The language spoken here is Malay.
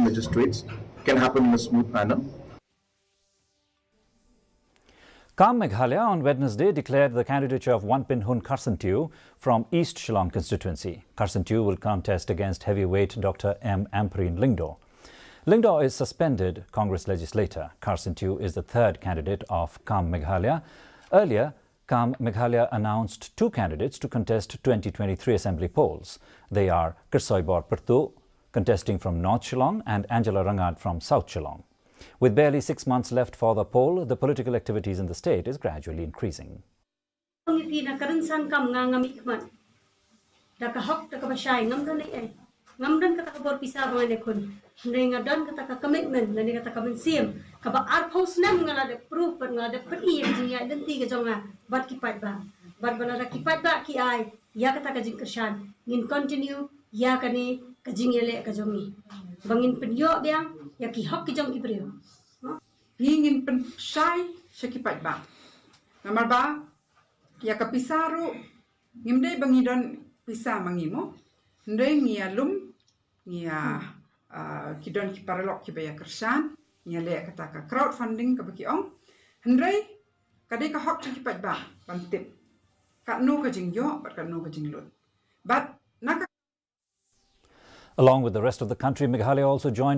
magistrates can happen in a smooth manner. KAM Meghalaya on Wednesday declared the candidature of Wanpin Hun Karsantiu from East Shillong constituency. Karsantiu will contest against heavyweight Dr. M. Ampreen Lingdo. Lingdo is suspended Congress legislator. Karsantiu is the third candidate of KAM Meghalaya. Earlier, KAM Meghalaya announced two candidates to contest 2023 assembly polls. They are Kirsoybor Pertu, contesting from North Shillong, and Angela Rangad from South Shillong. With barely 6 months left for the poll, the political activities in the state is gradually increasing. Hingin pensai sekipat ba. Nomor ba, ya kapisaru, ngimde bangidon pisa mangimo, ndai ngialum, ngia kidon kiparelok kibaya kersan, ngia le kata crowdfunding kabaki ong, ndai kadai ka hok sekipat ba, pantip, kat no kajing yo, but kat no kajing lut. But naka. Along with the rest of the country, Meghalaya also joined